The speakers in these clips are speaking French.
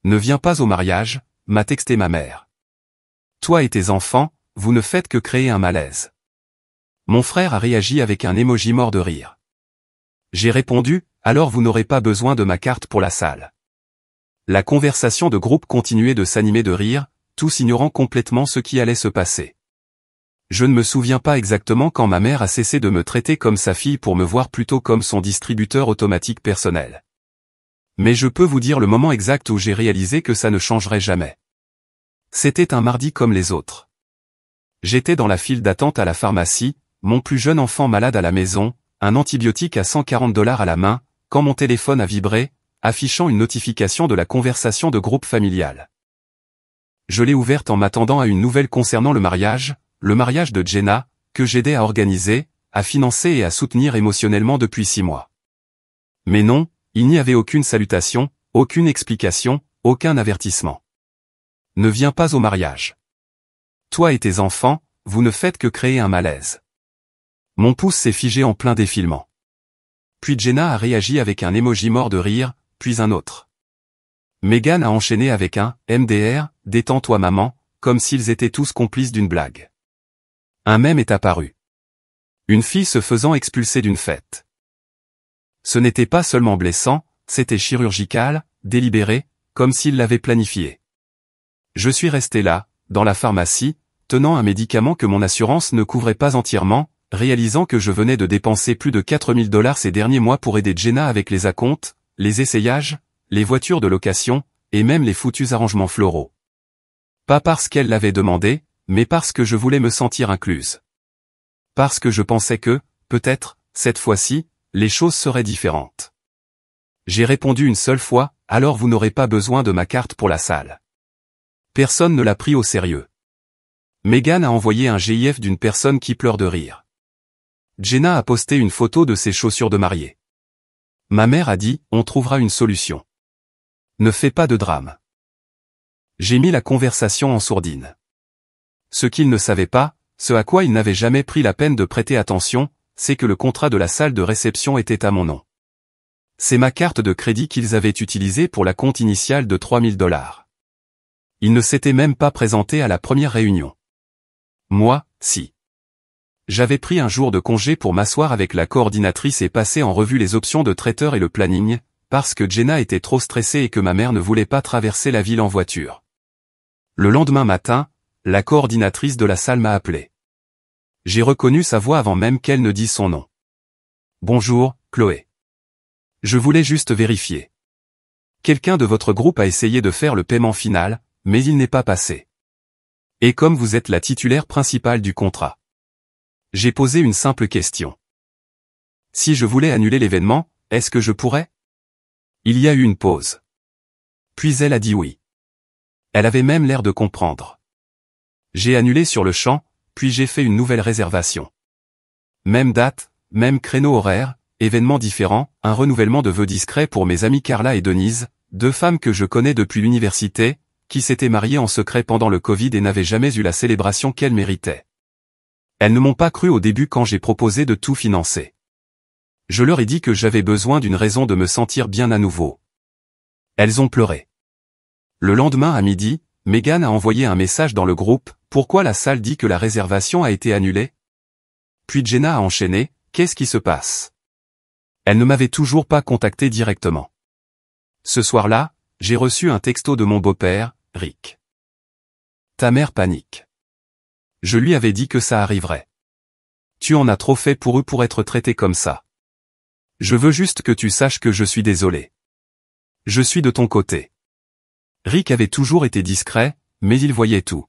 Ne viens pas au mariage, m'a texté ma mère. Toi et tes enfants, vous ne faites que créer un malaise. Mon frère a réagi avec un emoji mort de rire. J'ai répondu, alors vous n'aurez pas besoin de ma carte pour la salle. La conversation de groupe continuait de s'animer de rire, tous ignorant complètement ce qui allait se passer. Je ne me souviens pas exactement quand ma mère a cessé de me traiter comme sa fille pour me voir plutôt comme son distributeur automatique personnel. Mais je peux vous dire le moment exact où j'ai réalisé que ça ne changerait jamais. C'était un mardi comme les autres. J'étais dans la file d'attente à la pharmacie, mon plus jeune enfant malade à la maison, un antibiotique à $140 à la main, quand mon téléphone a vibré, affichant une notification de la conversation de groupe familial. Je l'ai ouverte en m'attendant à une nouvelle concernant le mariage de Jenna, que j'aidais à organiser, à financer et à soutenir émotionnellement depuis 6 mois. Mais non, il n'y avait aucune salutation, aucune explication, aucun avertissement. Ne viens pas au mariage. Toi et tes enfants, vous ne faites que créer un malaise. Mon pouce s'est figé en plein défilement. Puis Jenna a réagi avec un emoji mort de rire, puis un autre. Megan a enchaîné avec un « MDR, détends-toi maman », comme s'ils étaient tous complices d'une blague. Un mème est apparu. Une fille se faisant expulser d'une fête. Ce n'était pas seulement blessant, c'était chirurgical, délibéré, comme s'il l'avait planifié. Je suis resté là, dans la pharmacie, tenant un médicament que mon assurance ne couvrait pas entièrement, réalisant que je venais de dépenser plus de $4000 ces derniers mois pour aider Jenna avec les acomptes, les essayages, les voitures de location, et même les foutus arrangements floraux. Pas parce qu'elle l'avait demandé, mais parce que je voulais me sentir incluse. Parce que je pensais que, peut-être, cette fois-ci, les choses seraient différentes. J'ai répondu une seule fois, alors vous n'aurez pas besoin de ma carte pour la salle. Personne ne l'a pris au sérieux. Megan a envoyé un GIF d'une personne qui pleure de rire. Jenna a posté une photo de ses chaussures de mariée. Ma mère a dit, on trouvera une solution. Ne fais pas de drame. J'ai mis la conversation en sourdine. Ce qu'il ne savait pas, ce à quoi il n'avait jamais pris la peine de prêter attention, c'est que le contrat de la salle de réception était à mon nom. C'est ma carte de crédit qu'ils avaient utilisée pour la compte initiale de $3000. Ils ne s'étaient même pas présentés à la première réunion. Moi, si. J'avais pris un jour de congé pour m'asseoir avec la coordinatrice et passer en revue les options de traiteur et le planning, parce que Jenna était trop stressée et que ma mère ne voulait pas traverser la ville en voiture. Le lendemain matin, la coordinatrice de la salle m'a appelé. J'ai reconnu sa voix avant même qu'elle ne dise son nom. Bonjour, Chloé. Je voulais juste vérifier. Quelqu'un de votre groupe a essayé de faire le paiement final, mais il n'est pas passé. Et comme vous êtes la titulaire principale du contrat. J'ai posé une simple question. Si je voulais annuler l'événement, est-ce que je pourrais? Il y a eu une pause. Puis elle a dit oui. Elle avait même l'air de comprendre. J'ai annulé sur le champ, puis j'ai fait une nouvelle réservation. Même date, même créneau horaire, événement différent, un renouvellement de vœux discret pour mes amies Carla et Denise, 2 femmes que je connais depuis l'université, qui s'étaient mariées en secret pendant le Covid et n'avaient jamais eu la célébration qu'elles méritaient. Elles ne m'ont pas cru au début quand j'ai proposé de tout financer. Je leur ai dit que j'avais besoin d'une raison de me sentir bien à nouveau. Elles ont pleuré. Le lendemain à midi, Megan a envoyé un message dans le groupe, « Pourquoi la salle dit que la réservation a été annulée ?» Puis Jenna a enchaîné, « Qu'est-ce qui se passe ?» Elle ne m'avait toujours pas contacté directement. Ce soir-là, j'ai reçu un texto de mon beau-père, Rick. Ta mère panique. Je lui avais dit que ça arriverait. Tu en as trop fait pour eux pour être traité comme ça. Je veux juste que tu saches que je suis désolé. Je suis de ton côté. Rick avait toujours été discret, mais il voyait tout.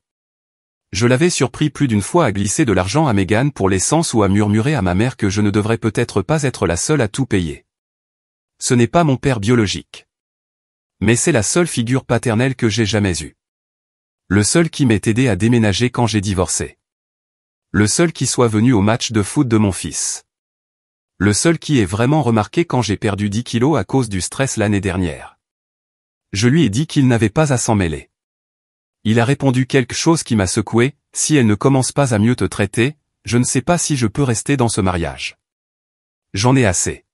Je l'avais surpris plus d'une fois à glisser de l'argent à Megan pour l'essence ou à murmurer à ma mère que je ne devrais peut-être pas être la seule à tout payer. Ce n'est pas mon père biologique. Mais c'est la seule figure paternelle que j'ai jamais eue. Le seul qui m'ait aidé à déménager quand j'ai divorcé. Le seul qui soit venu au match de foot de mon fils. Le seul qui ait vraiment remarqué quand j'ai perdu 10 kilos à cause du stress l'année dernière. Je lui ai dit qu'il n'avait pas à s'en mêler. Il a répondu quelque chose qui m'a secoué, « Si elle ne commence pas à mieux te traiter, je ne sais pas si je peux rester dans ce mariage. J'en ai assez. »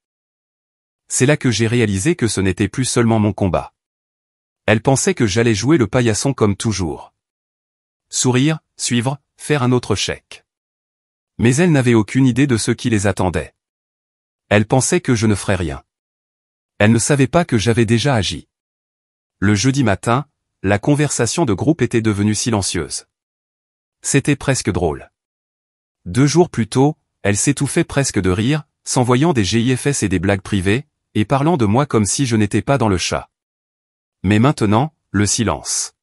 C'est là que j'ai réalisé que ce n'était plus seulement mon combat. Elle pensait que j'allais jouer le paillasson comme toujours. Sourire, suivre, faire un autre chèque. Mais elle n'avait aucune idée de ce qui les attendait. Elle pensait que je ne ferais rien. Elle ne savait pas que j'avais déjà agi. Le jeudi matin, la conversation de groupe était devenue silencieuse. C'était presque drôle. 2 jours plus tôt, elle s'étouffait presque de rire, s'envoyant des GIFs et des blagues privées, et parlant de moi comme si je n'étais pas dans le chat. Mais maintenant, le silence.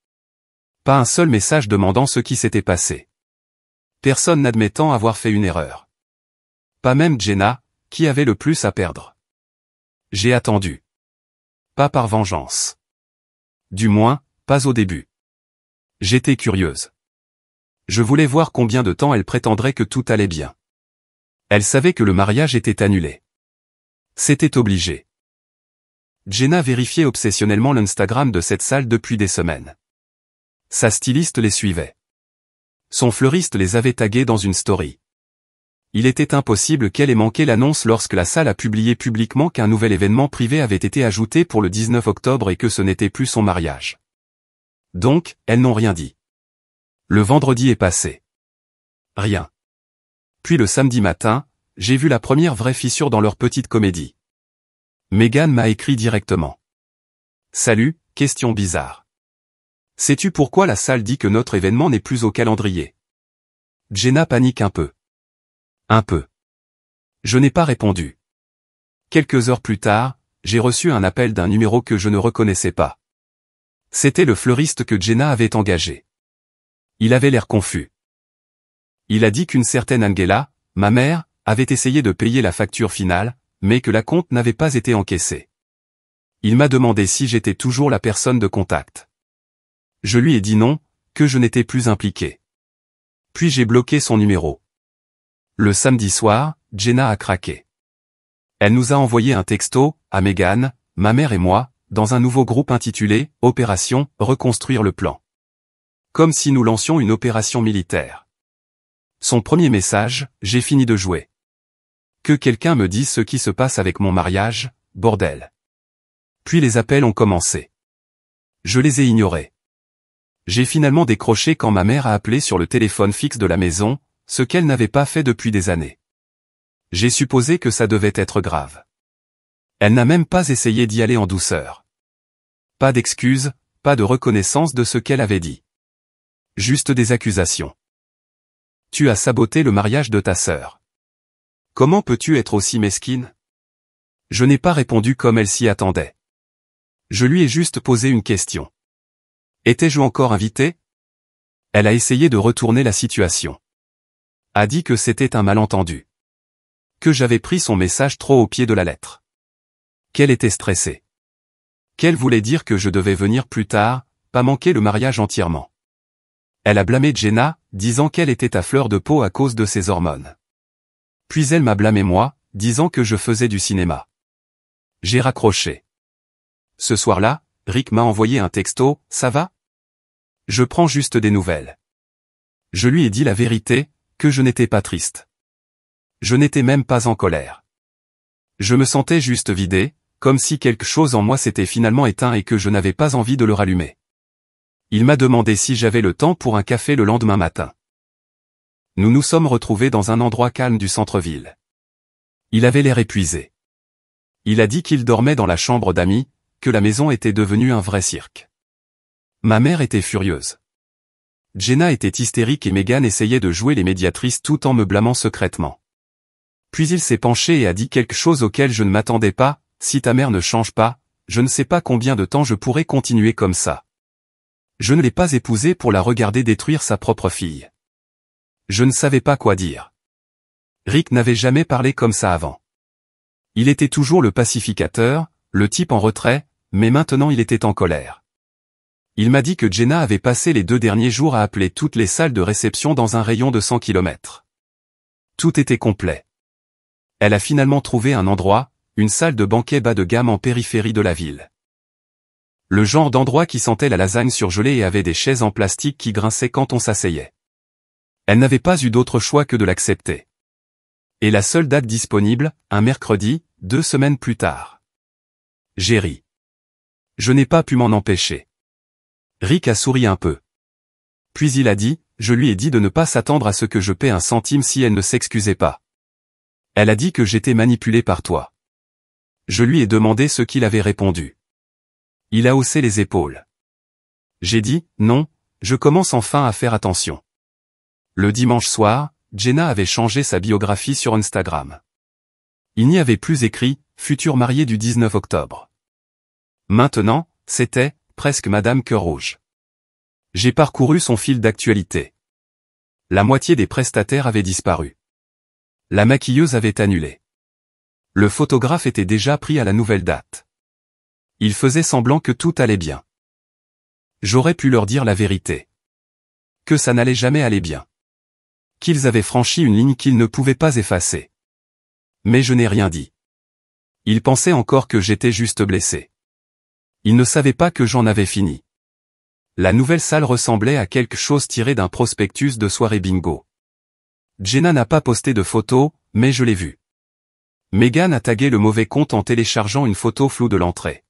Pas un seul message demandant ce qui s'était passé. Personne n'admettant avoir fait une erreur. Pas même Jenna, qui avait le plus à perdre. J'ai attendu. Pas par vengeance. Du moins, pas au début. J'étais curieuse. Je voulais voir combien de temps elle prétendrait que tout allait bien. Elle savait que le mariage était annulé. C'était obligé. Jenna vérifiait obsessionnellement l'Instagram de cette salle depuis des semaines. Sa styliste les suivait. Son fleuriste les avait tagués dans une story. Il était impossible qu'elle ait manqué l'annonce lorsque la salle a publié publiquement qu'un nouvel événement privé avait été ajouté pour le 19 octobre et que ce n'était plus son mariage. Donc, elles n'ont rien dit. Le vendredi est passé. Rien. Puis le samedi matin, j'ai vu la première vraie fissure dans leur petite comédie. Meghan m'a écrit directement. Salut, question bizarre. Sais-tu pourquoi la salle dit que notre événement n'est plus au calendrier? Jenna panique un peu. Un peu. Je n'ai pas répondu. Quelques heures plus tard, j'ai reçu un appel d'un numéro que je ne reconnaissais pas. C'était le fleuriste que Jenna avait engagé. Il avait l'air confus. Il a dit qu'une certaine Angela, ma mère, avait essayé de payer la facture finale, mais que la compte n'avait pas été encaissée. Il m'a demandé si j'étais toujours la personne de contact. Je lui ai dit non, que je n'étais plus impliqué. Puis j'ai bloqué son numéro. Le samedi soir, Jenna a craqué. Elle nous a envoyé un texto, à Meghan, ma mère et moi, dans un nouveau groupe intitulé « Opération Reconstruire le plan ». Comme si nous lancions une opération militaire. Son premier message, j'ai fini de jouer. Que quelqu'un me dise ce qui se passe avec mon mariage, bordel. Puis les appels ont commencé. Je les ai ignorés. J'ai finalement décroché quand ma mère a appelé sur le téléphone fixe de la maison, ce qu'elle n'avait pas fait depuis des années. J'ai supposé que ça devait être grave. Elle n'a même pas essayé d'y aller en douceur. Pas d'excuses, pas de reconnaissance de ce qu'elle avait dit. Juste des accusations. Tu as saboté le mariage de ta sœur. Comment peux-tu être aussi mesquine? Je n'ai pas répondu comme elle s'y attendait. Je lui ai juste posé une question. Étais-je encore invité? Elle a essayé de retourner la situation. A dit que c'était un malentendu. Que j'avais pris son message trop au pied de la lettre. Qu'elle était stressée. Qu'elle voulait dire que je devais venir plus tard, pas manquer le mariage entièrement. Elle a blâmé Jenna, disant qu'elle était à fleur de peau à cause de ses hormones. Puis elle m'a blâmé moi, disant que je faisais du cinéma. J'ai raccroché. Ce soir-là, Rick m'a envoyé un texto, ça va? Je prends juste des nouvelles. Je lui ai dit la vérité, que je n'étais pas triste. Je n'étais même pas en colère. Je me sentais juste vidé, comme si quelque chose en moi s'était finalement éteint et que je n'avais pas envie de le rallumer. Il m'a demandé si j'avais le temps pour un café le lendemain matin. Nous nous sommes retrouvés dans un endroit calme du centre-ville. Il avait l'air épuisé. Il a dit qu'il dormait dans la chambre d'amis, que la maison était devenue un vrai cirque. Ma mère était furieuse. Jenna était hystérique et Meghan essayait de jouer les médiatrices tout en me blâmant secrètement. Puis il s'est penché et a dit quelque chose auquel je ne m'attendais pas, si ta mère ne change pas, je ne sais pas combien de temps je pourrai continuer comme ça. Je ne l'ai pas épousée pour la regarder détruire sa propre fille. Je ne savais pas quoi dire. Rick n'avait jamais parlé comme ça avant. Il était toujours le pacificateur, le type en retrait, mais maintenant il était en colère. Il m'a dit que Jenna avait passé les 2 derniers jours à appeler toutes les salles de réception dans un rayon de 100 km. Tout était complet. Elle a finalement trouvé un endroit, une salle de banquet bas de gamme en périphérie de la ville. Le genre d'endroit qui sentait la lasagne surgelée et avait des chaises en plastique qui grinçaient quand on s'asseyait. Elle n'avait pas eu d'autre choix que de l'accepter. Et la seule date disponible, un mercredi, 2 semaines plus tard. J'ai ri. Je n'ai pas pu m'en empêcher. Rick a souri un peu. Puis il a dit, je lui ai dit de ne pas s'attendre à ce que je paie un centime si elle ne s'excusait pas. Elle a dit que j'étais manipulé par toi. Je lui ai demandé ce qu'il avait répondu. Il a haussé les épaules. J'ai dit, non, je commence enfin à faire attention. Le dimanche soir, Jenna avait changé sa biographie sur Instagram. Il n'y avait plus écrit « Futur marié du 19 octobre ». Maintenant, c'était « Presque Madame Cœur Rouge ». J'ai parcouru son fil d'actualité. La moitié des prestataires avaient disparu. La maquilleuse avait annulé. Le photographe était déjà pris à la nouvelle date. Il faisait semblant que tout allait bien. J'aurais pu leur dire la vérité. Que ça n'allait jamais aller bien. Qu'ils avaient franchi une ligne qu'ils ne pouvaient pas effacer. Mais je n'ai rien dit. Ils pensaient encore que j'étais juste blessé. Ils ne savaient pas que j'en avais fini. La nouvelle salle ressemblait à quelque chose tiré d'un prospectus de soirée bingo. Jenna n'a pas posté de photo, mais je l'ai vu. Megan a tagué le mauvais compte en téléchargeant une photo floue de l'entrée.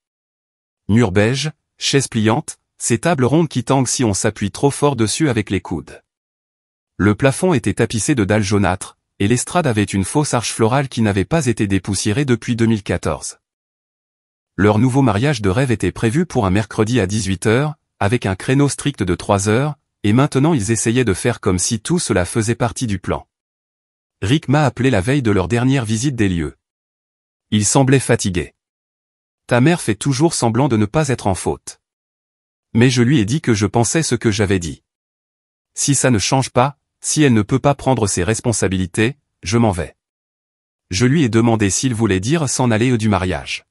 Mur beige, chaise pliante, ces tables rondes qui tangent si on s'appuie trop fort dessus avec les coudes. Le plafond était tapissé de dalles jaunâtres, et l'estrade avait une fausse arche florale qui n'avait pas été dépoussiérée depuis 2014. Leur nouveau mariage de rêve était prévu pour un mercredi à 18h, avec un créneau strict de 3 heures, et maintenant ils essayaient de faire comme si tout cela faisait partie du plan. Rick m'a appelé la veille de leur dernière visite des lieux. Il semblait fatigué. Ta mère fait toujours semblant de ne pas être en faute. Mais je lui ai dit que je pensais ce que j'avais dit. Si ça ne change pas, si elle ne peut pas prendre ses responsabilités, je m'en vais. Je lui ai demandé s'il voulait dire s'en aller du mariage.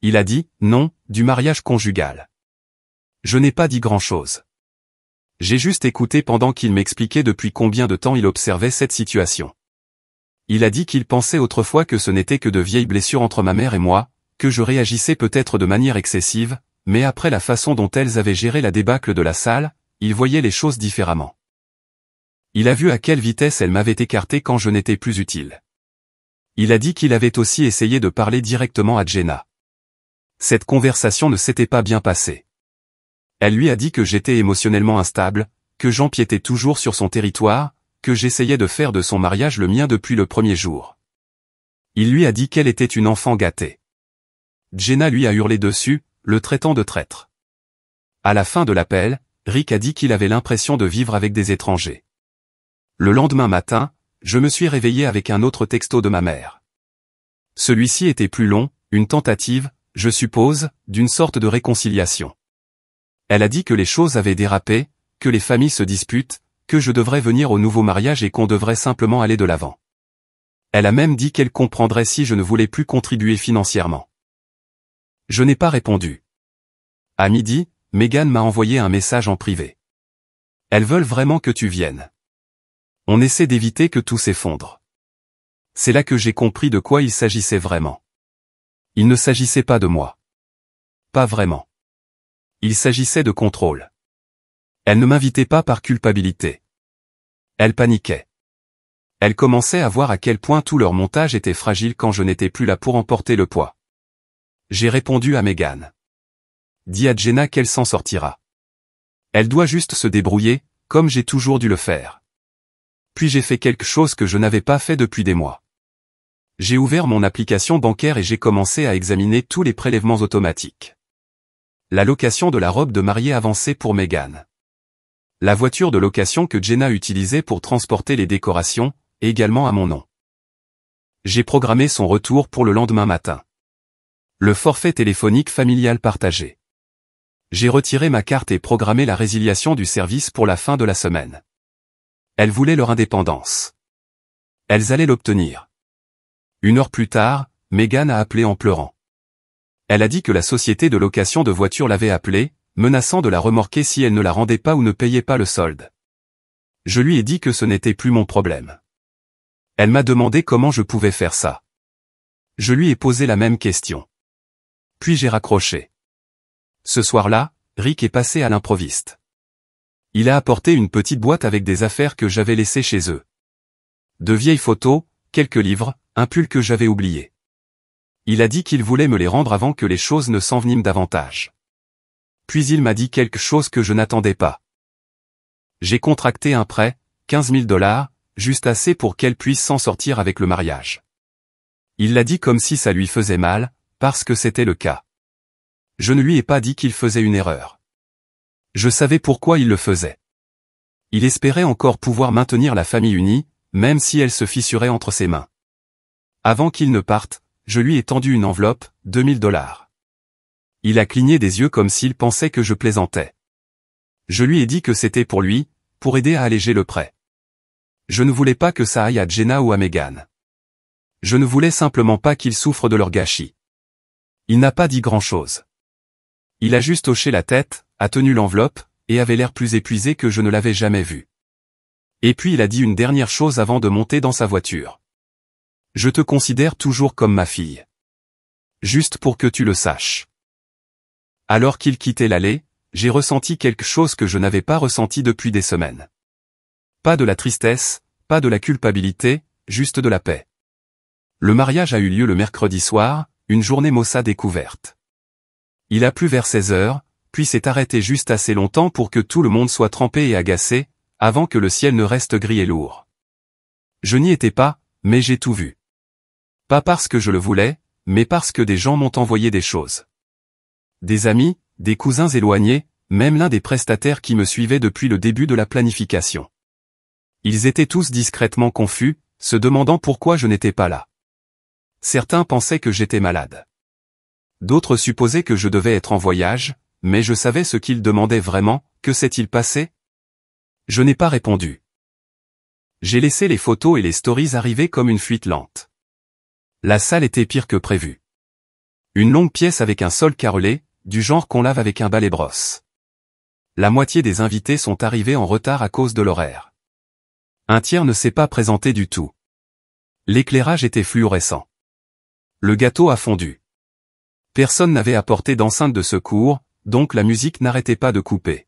Il a dit, non, du mariage conjugal. Je n'ai pas dit grand-chose. J'ai juste écouté pendant qu'il m'expliquait depuis combien de temps il observait cette situation. Il a dit qu'il pensait autrefois que ce n'était que de vieilles blessures entre ma mère et moi, que je réagissais peut-être de manière excessive, mais après la façon dont elles avaient géré la débâcle de la salle, il voyait les choses différemment. Il a vu à quelle vitesse elle m'avait écarté quand je n'étais plus utile. Il a dit qu'il avait aussi essayé de parler directement à Jenna. Cette conversation ne s'était pas bien passée. Elle lui a dit que j'étais émotionnellement instable, que j'empiétais toujours sur son territoire, que j'essayais de faire de son mariage le mien depuis le premier jour. Il lui a dit qu'elle était une enfant gâtée. Jenna lui a hurlé dessus, le traitant de traître. À la fin de l'appel, Rick a dit qu'il avait l'impression de vivre avec des étrangers. Le lendemain matin, je me suis réveillé avec un autre texto de ma mère. Celui-ci était plus long, une tentative, je suppose, d'une sorte de réconciliation. Elle a dit que les choses avaient dérapé, que les familles se disputent, que je devrais venir au nouveau mariage et qu'on devrait simplement aller de l'avant. Elle a même dit qu'elle comprendrait si je ne voulais plus contribuer financièrement. Je n'ai pas répondu. À midi, Megan m'a envoyé un message en privé. Elles veulent vraiment que tu viennes. On essaie d'éviter que tout s'effondre. C'est là que j'ai compris de quoi il s'agissait vraiment. Il ne s'agissait pas de moi. Pas vraiment. Il s'agissait de contrôle. Elle ne m'invitait pas par culpabilité. Elle paniquait. Elle commençait à voir à quel point tout leur montage était fragile quand je n'étais plus là pour emporter le poids. J'ai répondu à Megan. Dis à Jenna qu'elle s'en sortira. Elle doit juste se débrouiller, comme j'ai toujours dû le faire. Puis j'ai fait quelque chose que je n'avais pas fait depuis des mois. J'ai ouvert mon application bancaire et j'ai commencé à examiner tous les prélèvements automatiques. La location de la robe de mariée avancée pour Megan. La voiture de location que Jenna utilisait pour transporter les décorations, également à mon nom. J'ai programmé son retour pour le lendemain matin. Le forfait téléphonique familial partagé. J'ai retiré ma carte et programmé la résiliation du service pour la fin de la semaine. Elles voulaient leur indépendance. Elles allaient l'obtenir. 1 heure plus tard, Megan a appelé en pleurant. Elle a dit que la société de location de voitures l'avait appelée, menaçant de la remorquer si elle ne la rendait pas ou ne payait pas le solde. Je lui ai dit que ce n'était plus mon problème. Elle m'a demandé comment je pouvais faire ça. Je lui ai posé la même question. Puis j'ai raccroché. Ce soir-là, Rick est passé à l'improviste. Il a apporté une petite boîte avec des affaires que j'avais laissées chez eux. De vieilles photos, quelques livres, un pull que j'avais oublié. Il a dit qu'il voulait me les rendre avant que les choses ne s'enveniment davantage. Puis il m'a dit quelque chose que je n'attendais pas. J'ai contracté un prêt, 15 000 $, juste assez pour qu'elle puisse s'en sortir avec le mariage. Il l'a dit comme si ça lui faisait mal, parce que c'était le cas. Je ne lui ai pas dit qu'il faisait une erreur. Je savais pourquoi il le faisait. Il espérait encore pouvoir maintenir la famille unie, même si elle se fissurait entre ses mains. Avant qu'il ne parte, je lui ai tendu une enveloppe, 2 000 $. Il a cligné des yeux comme s'il pensait que je plaisantais. Je lui ai dit que c'était pour lui, pour aider à alléger le prêt. Je ne voulais pas que ça aille à Jenna ou à Meghan. Je ne voulais simplement pas qu'ils souffrent de leur gâchis. Il n'a pas dit grand-chose. Il a juste hoché la tête, a tenu l'enveloppe, et avait l'air plus épuisé que je ne l'avais jamais vu. Et puis il a dit une dernière chose avant de monter dans sa voiture. Je te considère toujours comme ma fille. Juste pour que tu le saches. Alors qu'il quittait l'allée, j'ai ressenti quelque chose que je n'avais pas ressenti depuis des semaines. Pas de la tristesse, pas de la culpabilité, juste de la paix. Le mariage a eu lieu le mercredi soir, une journée maussade et couverte. Il a plu vers 16 heures, puis s'est arrêté juste assez longtemps pour que tout le monde soit trempé et agacé, avant que le ciel ne reste gris et lourd. Je n'y étais pas, mais j'ai tout vu. Pas parce que je le voulais, mais parce que des gens m'ont envoyé des choses. Des amis, des cousins éloignés, même l'un des prestataires qui me suivait depuis le début de la planification. Ils étaient tous discrètement confus, se demandant pourquoi je n'étais pas là. Certains pensaient que j'étais malade. D'autres supposaient que je devais être en voyage, mais je savais ce qu'ils demandaient vraiment, que s'est-il passé? Je n'ai pas répondu. J'ai laissé les photos et les stories arriver comme une fuite lente. La salle était pire que prévu. Une longue pièce avec un sol carrelé, du genre qu'on lave avec un balai-brosse. La moitié des invités sont arrivés en retard à cause de l'horaire. Un tiers ne s'est pas présenté du tout. L'éclairage était fluorescent. Le gâteau a fondu. Personne n'avait apporté d'enceinte de secours, donc la musique n'arrêtait pas de couper.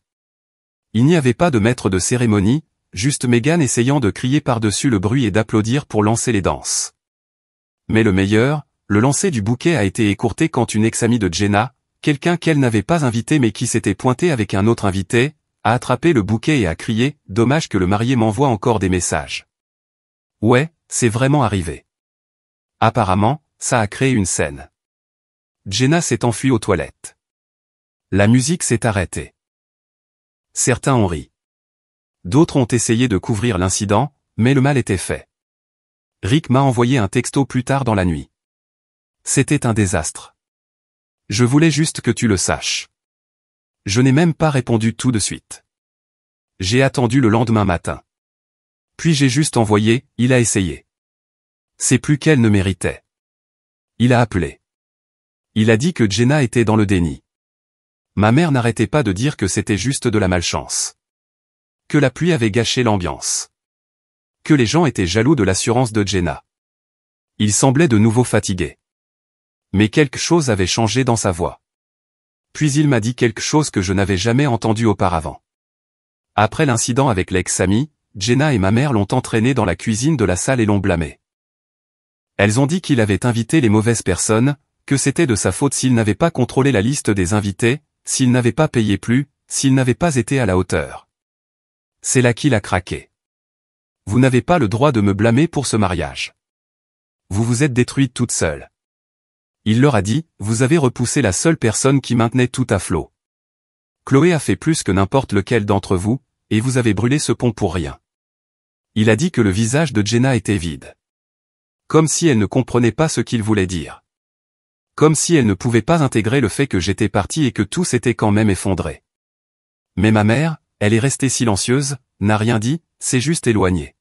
Il n'y avait pas de maître de cérémonie, juste Meghan essayant de crier par-dessus le bruit et d'applaudir pour lancer les danses. Mais le meilleur, le lancer du bouquet a été écourté quand une ex-amie de Jenna, quelqu'un qu'elle n'avait pas invité mais qui s'était pointé avec un autre invité, a attrapé le bouquet et a crié « Dommage que le marié m'envoie encore des messages. » Ouais, c'est vraiment arrivé. Apparemment, ça a créé une scène. Jenna s'est enfuie aux toilettes. La musique s'est arrêtée. Certains ont ri. D'autres ont essayé de couvrir l'incident, mais le mal était fait. Rick m'a envoyé un texto plus tard dans la nuit. C'était un désastre. Je voulais juste que tu le saches. Je n'ai même pas répondu tout de suite. J'ai attendu le lendemain matin. Puis j'ai juste envoyé, il a essayé. C'est plus qu'elle ne méritait. Il a appelé. Il a dit que Jenna était dans le déni. Ma mère n'arrêtait pas de dire que c'était juste de la malchance. Que la pluie avait gâché l'ambiance. Que les gens étaient jaloux de l'assurance de Jenna. Il semblait de nouveau fatigué. Mais quelque chose avait changé dans sa voix. Puis il m'a dit quelque chose que je n'avais jamais entendu auparavant. Après l'incident avec l'ex-amie, Jenna et ma mère l'ont entraîné dans la cuisine de la salle et l'ont blâmé. Elles ont dit qu'il avait invité les mauvaises personnes, que c'était de sa faute s'il n'avait pas contrôlé la liste des invités, s'il n'avait pas payé plus, s'il n'avait pas été à la hauteur. C'est là qu'il a craqué. Vous n'avez pas le droit de me blâmer pour ce mariage. Vous vous êtes détruite toute seule. Il leur a dit, vous avez repoussé la seule personne qui maintenait tout à flot. Chloé a fait plus que n'importe lequel d'entre vous, et vous avez brûlé ce pont pour rien. Il a dit que le visage de Jenna était vide. Comme si elle ne comprenait pas ce qu'il voulait dire. Comme si elle ne pouvait pas intégrer le fait que j'étais parti et que tout s'était quand même effondré. Mais ma mère, elle est restée silencieuse, n'a rien dit, s'est juste éloignée.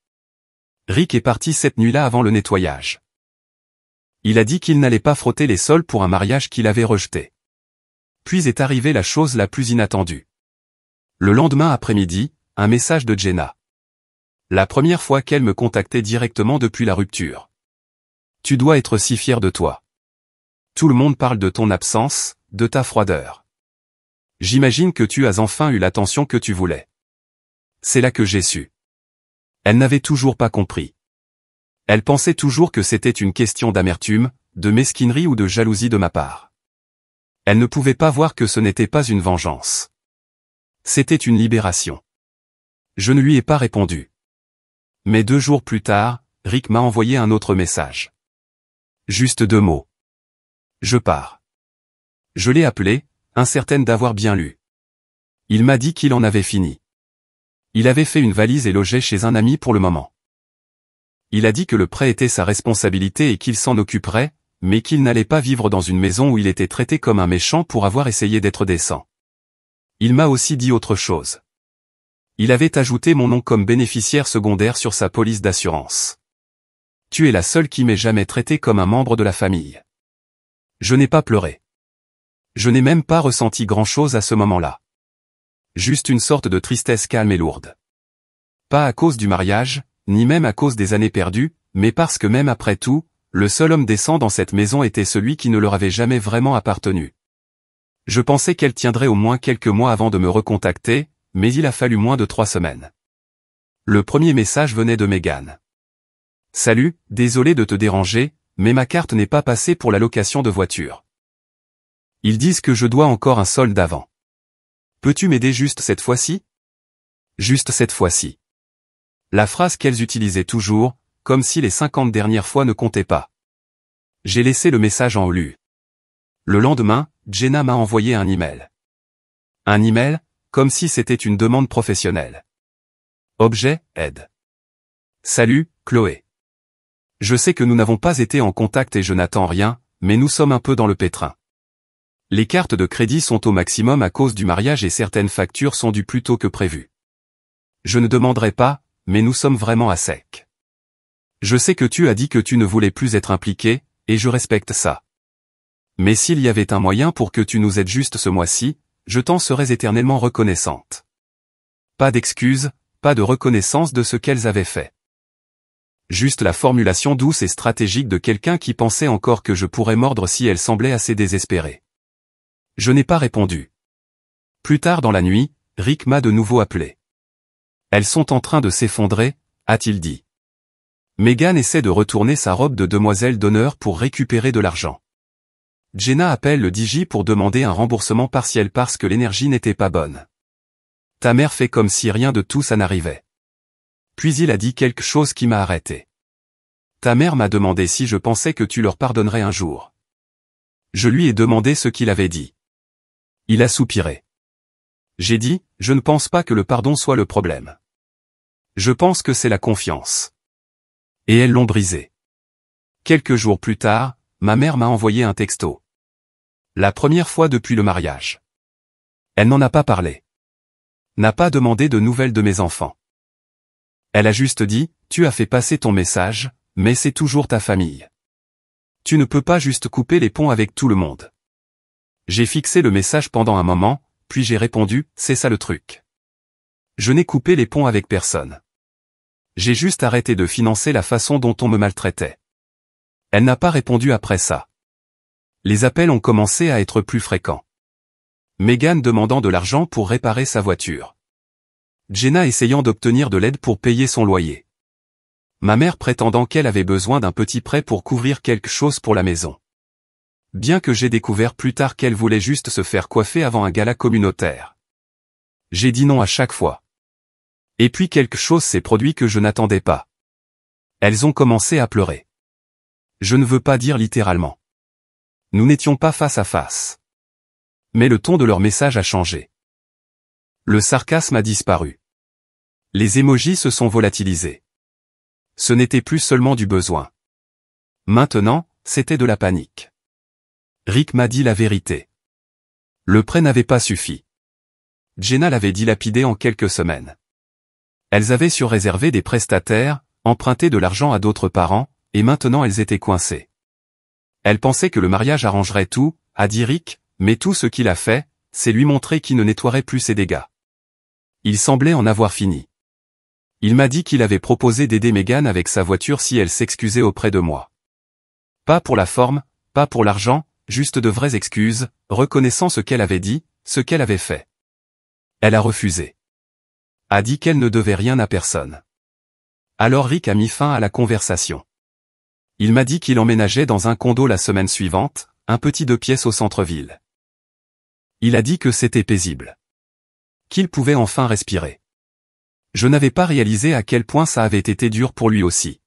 Rick est parti cette nuit-là avant le nettoyage. Il a dit qu'il n'allait pas frotter les sols pour un mariage qu'il avait rejeté. Puis est arrivée la chose la plus inattendue. Le lendemain après-midi, un message de Jenna. La première fois qu'elle me contactait directement depuis la rupture. Tu dois être si fier de toi. Tout le monde parle de ton absence, de ta froideur. J'imagine que tu as enfin eu l'attention que tu voulais. C'est là que j'ai su. Elle n'avait toujours pas compris. Elle pensait toujours que c'était une question d'amertume, de mesquinerie ou de jalousie de ma part. Elle ne pouvait pas voir que ce n'était pas une vengeance. C'était une libération. Je ne lui ai pas répondu. Mais 2 jours plus tard, Rick m'a envoyé un autre message. Juste 2 mots. Je pars. Je l'ai appelé, incertaine d'avoir bien lu. Il m'a dit qu'il en avait fini. Il avait fait une valise et logeait chez un ami pour le moment. Il a dit que le prêt était sa responsabilité et qu'il s'en occuperait, mais qu'il n'allait pas vivre dans une maison où il était traité comme un méchant pour avoir essayé d'être décent. Il m'a aussi dit autre chose. Il avait ajouté mon nom comme bénéficiaire secondaire sur sa police d'assurance. Tu es la seule qui m'ait jamais traité comme un membre de la famille. Je n'ai pas pleuré. Je n'ai même pas ressenti grand-chose à ce moment-là. Juste une sorte de tristesse calme et lourde. Pas à cause du mariage, ni même à cause des années perdues, mais parce que même après tout, le seul homme décent dans cette maison était celui qui ne leur avait jamais vraiment appartenu. Je pensais qu'elle tiendrait au moins quelques mois avant de me recontacter, mais il a fallu moins de 3 semaines. Le premier message venait de Megan. Salut, désolé de te déranger, mais ma carte n'est pas passée pour la location de voiture. Ils disent que je dois encore un solde avant. Peux-tu m'aider juste cette fois-ci? Juste cette fois-ci. La phrase qu'elles utilisaient toujours, comme si les 50 dernières fois ne comptaient pas. J'ai laissé le message en lu. Le lendemain, Jenna m'a envoyé un email. Un email, comme si c'était une demande professionnelle. Objet, aide. Salut, Chloé. Je sais que nous n'avons pas été en contact et je n'attends rien, mais nous sommes un peu dans le pétrin. Les cartes de crédit sont au maximum à cause du mariage et certaines factures sont dues plus tôt que prévu. Je ne demanderai pas, mais nous sommes vraiment à sec. Je sais que tu as dit que tu ne voulais plus être impliqué, et je respecte ça. Mais s'il y avait un moyen pour que tu nous aides juste ce mois-ci, je t'en serais éternellement reconnaissante. Pas d'excuses, pas de reconnaissance de ce qu'elles avaient fait. Juste la formulation douce et stratégique de quelqu'un qui pensait encore que je pourrais mordre si elle semblait assez désespérée. Je n'ai pas répondu. Plus tard dans la nuit, Rick m'a de nouveau appelé. Elles sont en train de s'effondrer, a-t-il dit. Megan essaie de retourner sa robe de demoiselle d'honneur pour récupérer de l'argent. Jenna appelle le DJ pour demander un remboursement partiel parce que l'énergie n'était pas bonne. Ta mère fait comme si rien de tout ça n'arrivait. Puis il a dit quelque chose qui m'a arrêté. Ta mère m'a demandé si je pensais que tu leur pardonnerais un jour. Je lui ai demandé ce qu'il avait dit. Il a soupiré. J'ai dit, je ne pense pas que le pardon soit le problème. Je pense que c'est la confiance. Et elles l'ont brisé. Quelques jours plus tard, ma mère m'a envoyé un texto. La première fois depuis le mariage. Elle n'en a pas parlé. N'a pas demandé de nouvelles de mes enfants. Elle a juste dit, tu as fait passer ton message, mais c'est toujours ta famille. Tu ne peux pas juste couper les ponts avec tout le monde. J'ai fixé le message pendant un moment, puis j'ai répondu, c'est ça le truc. Je n'ai coupé les ponts avec personne. J'ai juste arrêté de financer la façon dont on me maltraitait. Elle n'a pas répondu après ça. Les appels ont commencé à être plus fréquents. Megan demandant de l'argent pour réparer sa voiture. Jenna essayant d'obtenir de l'aide pour payer son loyer. Ma mère prétendant qu'elle avait besoin d'un petit prêt pour couvrir quelque chose pour la maison. Bien que j'ai découvert plus tard qu'elle voulait juste se faire coiffer avant un gala communautaire. J'ai dit non à chaque fois. Et puis quelque chose s'est produit que je n'attendais pas. Elles ont commencé à pleurer. Je ne veux pas dire littéralement. Nous n'étions pas face à face. Mais le ton de leur message a changé. Le sarcasme a disparu. Les émojis se sont volatilisés. Ce n'était plus seulement du besoin. Maintenant, c'était de la panique. Rick m'a dit la vérité. Le prêt n'avait pas suffi. Jenna l'avait dilapidé en quelques semaines. Elles avaient surréservé des prestataires, emprunté de l'argent à d'autres parents, et maintenant elles étaient coincées. Elle pensait que le mariage arrangerait tout, a dit Rick, mais tout ce qu'il a fait, c'est lui montrer qu'il ne nettoierait plus ses dégâts. Il semblait en avoir fini. Il m'a dit qu'il avait proposé d'aider Megan avec sa voiture si elle s'excusait auprès de moi. Pas pour la forme, pas pour l'argent, juste de vraies excuses, reconnaissant ce qu'elle avait dit, ce qu'elle avait fait. Elle a refusé. A dit qu'elle ne devait rien à personne. Alors Rick a mis fin à la conversation. Il m'a dit qu'il emménageait dans un condo la semaine suivante, un petit 2 pièces au centre-ville. Il a dit que c'était paisible. Qu'il pouvait enfin respirer. Je n'avais pas réalisé à quel point ça avait été dur pour lui aussi.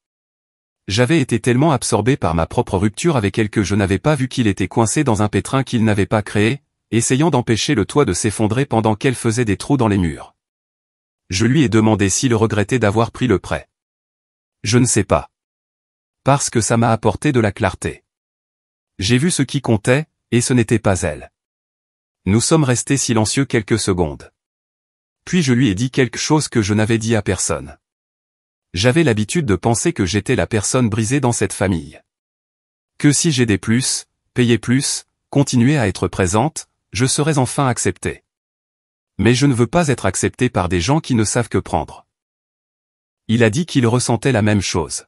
J'avais été tellement absorbé par ma propre rupture avec elle que je n'avais pas vu qu'il était coincé dans un pétrin qu'il n'avait pas créé, essayant d'empêcher le toit de s'effondrer pendant qu'elle faisait des trous dans les murs. Je lui ai demandé s'il regrettait d'avoir pris le prêt. Je ne sais pas. Parce que ça m'a apporté de la clarté. J'ai vu ce qui comptait, et ce n'était pas elle. Nous sommes restés silencieux quelques secondes. Puis je lui ai dit quelque chose que je n'avais dit à personne. J'avais l'habitude de penser que j'étais la personne brisée dans cette famille. Que si j'aidais plus, payais plus, continuais à être présente, je serais enfin acceptée. Mais je ne veux pas être accepté par des gens qui ne savent que prendre. Il a dit qu'il ressentait la même chose.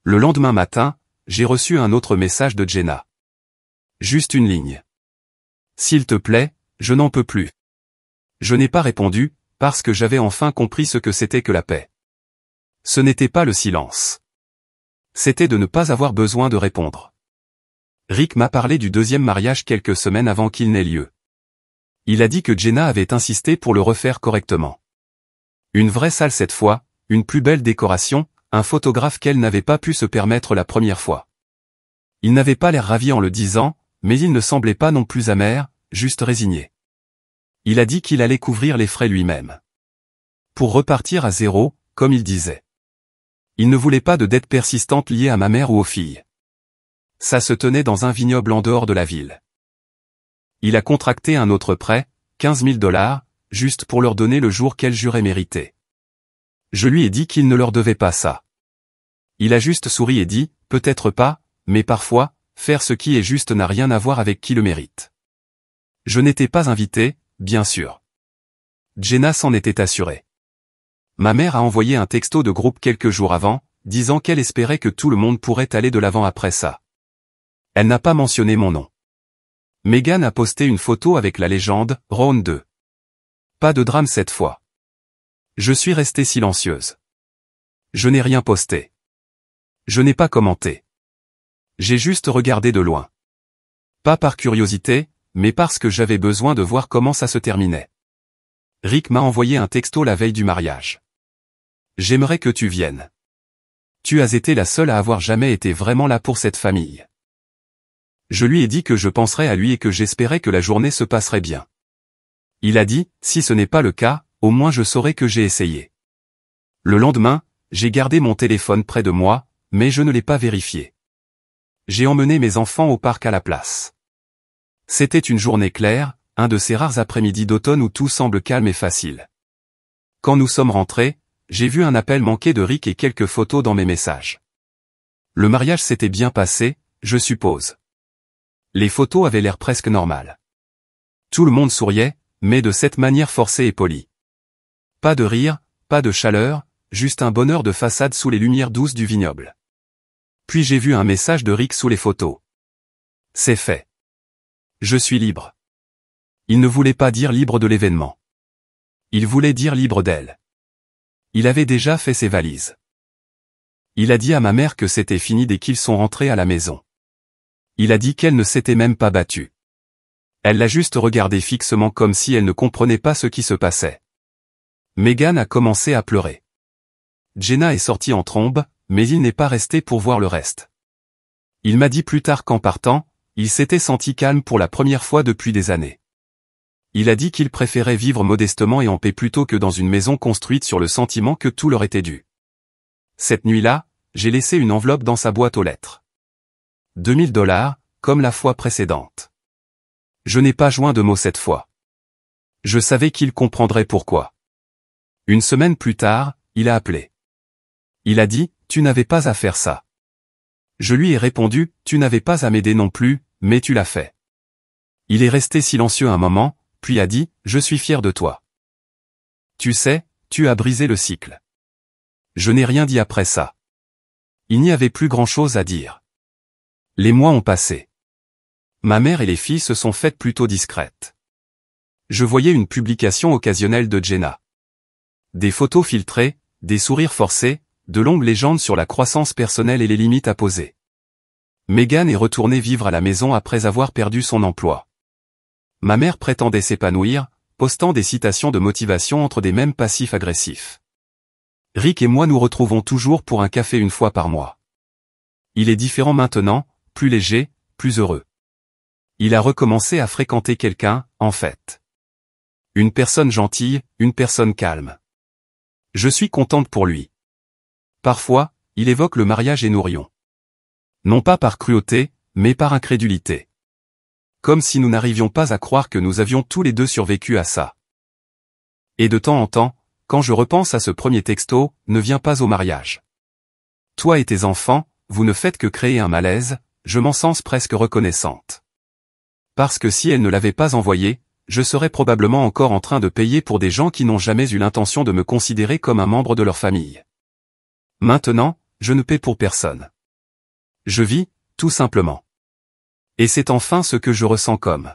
Le lendemain matin, j'ai reçu un autre message de Jenna. Juste une ligne. S'il te plaît, je n'en peux plus. Je n'ai pas répondu, parce que j'avais enfin compris ce que c'était que la paix. Ce n'était pas le silence. C'était de ne pas avoir besoin de répondre. Rick m'a parlé du deuxième mariage quelques semaines avant qu'il n'ait lieu. Il a dit que Jenna avait insisté pour le refaire correctement. Une vraie salle cette fois, une plus belle décoration, un photographe qu'elle n'avait pas pu se permettre la première fois. Il n'avait pas l'air ravi en le disant, mais il ne semblait pas non plus amer, juste résigné. Il a dit qu'il allait couvrir les frais lui-même. Pour repartir à zéro, comme il disait. Il ne voulait pas de dette persistante liée à ma mère ou aux filles. Ça se tenait dans un vignoble en dehors de la ville. Il a contracté un autre prêt, 15 000 $, juste pour leur donner le jour qu'elles juraient mériter. Je lui ai dit qu'il ne leur devait pas ça. Il a juste souri et dit, peut-être pas, mais parfois, faire ce qui est juste n'a rien à voir avec qui le mérite. Je n'étais pas invité, bien sûr. Jenna s'en était assurée. Ma mère a envoyé un texto de groupe quelques jours avant, disant qu'elle espérait que tout le monde pourrait aller de l'avant après ça. Elle n'a pas mentionné mon nom. Meghan a posté une photo avec la légende, Round 2. Pas de drame cette fois. Je suis restée silencieuse. Je n'ai rien posté. Je n'ai pas commenté. J'ai juste regardé de loin. Pas par curiosité, mais parce que j'avais besoin de voir comment ça se terminait. Rick m'a envoyé un texto la veille du mariage. J'aimerais que tu viennes. Tu as été la seule à avoir jamais été vraiment là pour cette famille. Je lui ai dit que je penserais à lui et que j'espérais que la journée se passerait bien. Il a dit, si ce n'est pas le cas, au moins je saurais que j'ai essayé. Le lendemain, j'ai gardé mon téléphone près de moi, mais je ne l'ai pas vérifié. J'ai emmené mes enfants au parc à la place. C'était une journée claire, un de ces rares après-midi d'automne où tout semble calme et facile. Quand nous sommes rentrés, j'ai vu un appel manqué de Rick et quelques photos dans mes messages. Le mariage s'était bien passé, je suppose. Les photos avaient l'air presque normales. Tout le monde souriait, mais de cette manière forcée et polie. Pas de rire, pas de chaleur, juste un bonheur de façade sous les lumières douces du vignoble. Puis j'ai vu un message de Rick sous les photos. C'est fait. Je suis libre. Il ne voulait pas dire libre de l'événement. Il voulait dire libre d'elle. Il avait déjà fait ses valises. Il a dit à ma mère que c'était fini dès qu'ils sont rentrés à la maison. Il a dit qu'elle ne s'était même pas battue. Elle l'a juste regardé fixement comme si elle ne comprenait pas ce qui se passait. Meghan a commencé à pleurer. Jenna est sortie en trombe, mais il n'est pas resté pour voir le reste. Il m'a dit plus tard qu'en partant, il s'était senti calme pour la première fois depuis des années. Il a dit qu'il préférait vivre modestement et en paix plutôt que dans une maison construite sur le sentiment que tout leur était dû. Cette nuit-là, j'ai laissé une enveloppe dans sa boîte aux lettres. 2 000 $, comme la fois précédente. Je n'ai pas joint de mots cette fois. Je savais qu'il comprendrait pourquoi. Une semaine plus tard, il a appelé. Il a dit, tu n'avais pas à faire ça. Je lui ai répondu, tu n'avais pas à m'aider non plus, mais tu l'as fait. Il est resté silencieux un moment, puis a dit, je suis fier de toi. Tu sais, tu as brisé le cycle. Je n'ai rien dit après ça. Il n'y avait plus grand-chose à dire. Les mois ont passé. Ma mère et les filles se sont faites plutôt discrètes. Je voyais une publication occasionnelle de Jenna. Des photos filtrées, des sourires forcés, de longues légendes sur la croissance personnelle et les limites à poser. Meghan est retournée vivre à la maison après avoir perdu son emploi. Ma mère prétendait s'épanouir, postant des citations de motivation entre des mèmes passifs-agressifs. Rick et moi nous retrouvons toujours pour un café une fois par mois. Il est différent maintenant, plus léger, plus heureux. Il a recommencé à fréquenter quelqu'un, en fait. Une personne gentille, une personne calme. Je suis contente pour lui. Parfois, il évoque le mariage et nous rions. Non pas par cruauté, mais par incrédulité. Comme si nous n'arrivions pas à croire que nous avions tous les deux survécu à ça. Et de temps en temps, quand je repense à ce premier texto, ne viens pas au mariage. Toi et tes enfants, vous ne faites que créer un malaise, je m'en sens presque reconnaissante. Parce que si elle ne l'avait pas envoyé, je serais probablement encore en train de payer pour des gens qui n'ont jamais eu l'intention de me considérer comme un membre de leur famille. Maintenant, je ne paie pour personne. Je vis, tout simplement. Et c'est enfin ce que je ressens comme